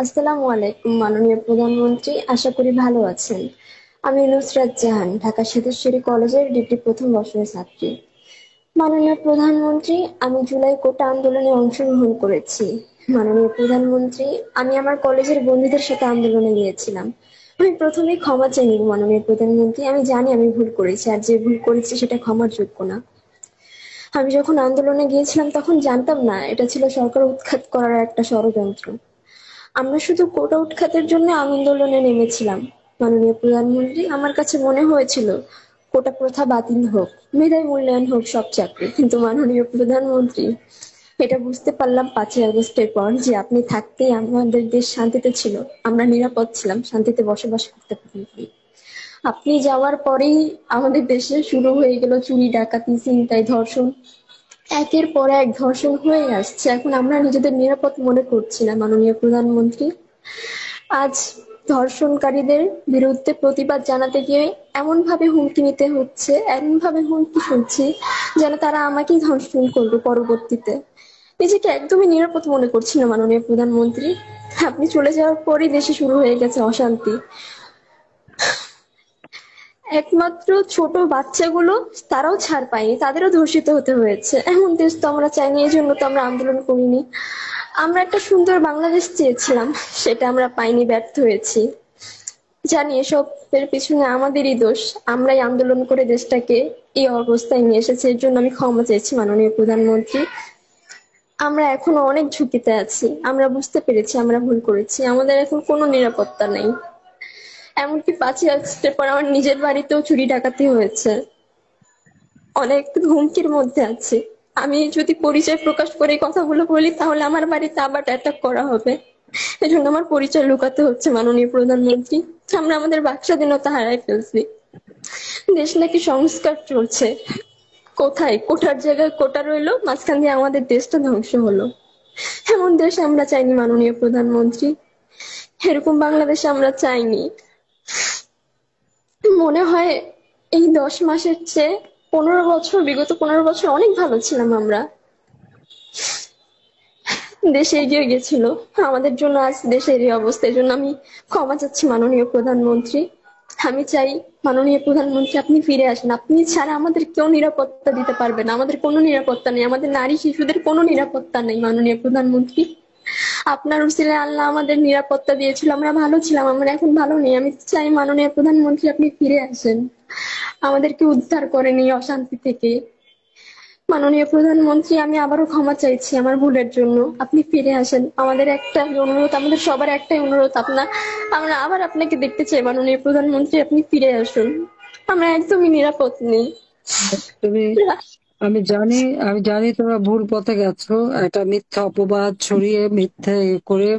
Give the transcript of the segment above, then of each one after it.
আসসালামু আলাইকুম মাননীয় প্রধানমন্ত্রী, আশা করি ভালো আছেন। আমি নুসরাত জাহান, ঢাকা সিদ্ধেশ্বরী কলেজের ডিগ্রি প্রথম বর্ষের ছাত্রী। মাননীয় প্রধানমন্ত্রী, আমি জুলাই কোটা আন্দোলনে অংশগ্রহণ করেছি। মাননীয় প্রধানমন্ত্রী, আমি আমার কলেজের বন্ধুদের সাথে আন্দোলনে গিয়েছিলাম। আমি প্রথমেই ক্ষমা চেয়ে নিব মাননীয় প্রধানমন্ত্রী, আমি জানি আমি ভুল করেছি, আর যে ভুল করেছি সেটা ক্ষমার যোগ্য না। আমি যখন আন্দোলনে গিয়েছিলাম তখন জানতাম না এটা ছিল সরকার উৎখাত করার একটা ষড়যন্ত্র। আমরা শুধু কোটা উৎখাতের জন্য আন্দোলনে নেমেছিলাম। মাননীয় প্রধানমন্ত্রী, আমার কাছে মনে হয়েছিল কোটা প্রথা বাতিল হোক, মেধায় মূল্যায়ন হোক সব চাকরি, কিন্তু মাননীয় প্রধানমন্ত্রী, এটা বুঝতে পারলাম 5ই আগস্টের পর যে আপনি থাকতেই আমাদের দেশ শান্তিতে ছিল, আমরা নিরাপদ ছিলাম, শান্তিতে বসবাস করতে পারি। আপনি যাওয়ার পরেই আমাদের দেশে শুরু হয়ে গেল চুরি, ডাকাতি, ছিনতাই, ধর্ষণ। একের পর এক ধর্ষণ হয়ে আসছে, এখন আমরা নিজেদের নিরাপদ মনে করছি না মাননীয় প্রধানমন্ত্রী। আজ ধর্ষণকারীদের বিরুদ্ধে প্রতিবাদ জানাতে গিয়ে এমন ভাবে হুমকি নিতে হচ্ছে, এমন ভাবে হুমকি শুনছি যেন তারা আমাকেই ধর্ষণ করবে পরবর্তীতে। নিজেকে একদমই নিরাপদ মনে করছি না মাননীয় প্রধানমন্ত্রী। আপনি চলে যাওয়ার পরই দেশে শুরু হয়ে গেছে অশান্তি। একমাত্র ছোট বাচ্চাগুলো, তারাও ছাড় পায়নি, তাদেরও ধর্ষিত হতে হয়েছে। এমন দেশ তো আমরা চাইনি, এই জন্য তো আমরা আন্দোলন করিনি। আমরা একটা সুন্দর বাংলাদেশ চেয়েছিলাম, সেটা আমরা পাইনি, ব্যর্থ হয়েছি। জানি এসবের পিছনে আমাদেরই দোষ, আমরাই আন্দোলন করে দেশটাকে এই অবস্থায় নিয়ে এসেছি, এর জন্য আমি ক্ষমা চেয়েছি মাননীয় প্রধানমন্ত্রী। আমরা এখনো অনেক ঝুঁকিতে আছি, আমরা বুঝতে পেরেছি আমরা ভুল করেছি, আমাদের এখন কোনো নিরাপত্তা নেই। এমনকি 5ই আগস্টের পর আমার নিজের বাড়িতেও চুরি ডাকাতি হয়েছে, অনেক হুমকির মধ্যে আছি। আমি যদি পরিচয় প্রকাশ করে এই কথাগুলো বলি তাহলে আমার বাড়িতে আবার অ্যাটাক করা হবে, এজন্য আমার পরিচয় লুকাতে হচ্ছে মাননীয় প্রধানমন্ত্রী। আমরা আমাদের বাক স্বাধীনতা হারাই ফেলছি। দেশ নাকি সংস্কার চলছে, কোথায় কোটার জায়গায় কোটা রইলো, মাঝখান দিয়ে আমাদের দেশটা ধ্বংস হলো। এমন দেশ আমরা চাইনি মাননীয় প্রধানমন্ত্রী, এরকম বাংলাদেশ আমরা চাইনি। মনে হয় এই 10 মাসের চেয়ে 15 বছর, বিগত 15 বছর অনেক ভালো ছিলাম আমরা। দেশ এগিয়ে গেছিল, আমাদের জন্য আজ দেশের এই অবস্থা। এই জন্য আমি ক্ষমা চাচ্ছি মাননীয় প্রধানমন্ত্রী। আমি চাই মাননীয় প্রধানমন্ত্রী আপনি ফিরে আসেন, আপনি ছাড়া আমাদের কেউ নিরাপত্তা দিতে পারবে না, আমাদের কোনো নিরাপত্তা নেই, আমাদের নারী শিশুদের কোনো নিরাপত্তা নেই মাননীয় প্রধানমন্ত্রী। আপনার উসিলায় আল্লাহ আমাদের নিরাপত্তা দিয়েছিল, আমরা ভালো ছিলাম, আমরা এখন ভালো নেই। আমি চাই মাননীয় প্রধানমন্ত্রী আপনি ফিরে আসেন, আমাদেরকে উদ্ধার করেন এই অশান্তি থেকে। মাননীয় প্রধানমন্ত্রী, আমি আবারও ক্ষমা চাইছি আমার ভুলের জন্য, আপনি ফিরে আসেন। আমাদের একটাই অনুরোধ, আমাদের সবার একটাই অনুরোধ, আমরা আবার আপনাকে দেখতে চাই মাননীয় প্রধানমন্ত্রী, আপনি ফিরে আসুন। আমরা একদমই নিরাপদ নেই। তুমি আমি জানি তোমরা ভুল পথে গেছো। একটা মিথ্যা অপবাদ ছড়িয়ে মিথ্যে করে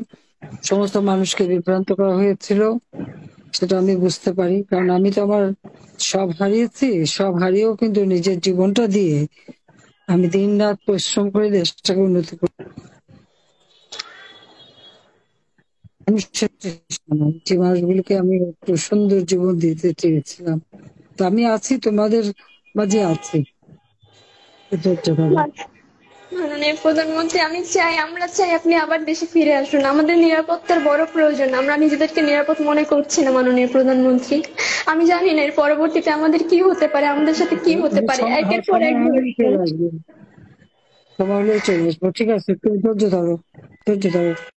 সমস্ত মানুষকে বিভ্রান্ত করা হয়েছিল, সেটা আমি বুঝতে পারি। কারণ আমি তো আমার সব হারিয়েছি, সব হারিয়েও কিন্তু নিজের জীবনটা দিয়ে আমি দিন রাত পরিশ্রম করে দেশটাকে উন্নতি করি। মানুষের চেষ্টা নয়, যে মানুষগুলোকে আমি একটু সুন্দর জীবন দিতে চেয়েছিলাম। তো আমি আছি, তোমাদের মাঝে আছি। ধৈর্য ধরো। মাননীয় প্রধানমন্ত্রী, আমরা চাই আপনি আবার দেশে ফিরে আসুন, আমাদের নিরাপত্তার বড় প্রয়োজন, আমরা নিজেদেরকে নিরাপদ মনে করছি না মাননীয় প্রধানমন্ত্রী। আমি জানি না এর পরবর্তীতে আমাদের কি হতে পারে, আমাদের সাথে কি হতে পারে, একের পর এক সময় হলেই ধর্ষণ। চলে আসবে, সময় হলেই চলে আসবো। ঠিক আছে, তুমি ধৈর্য ধরো, ধৈর্য ধরো।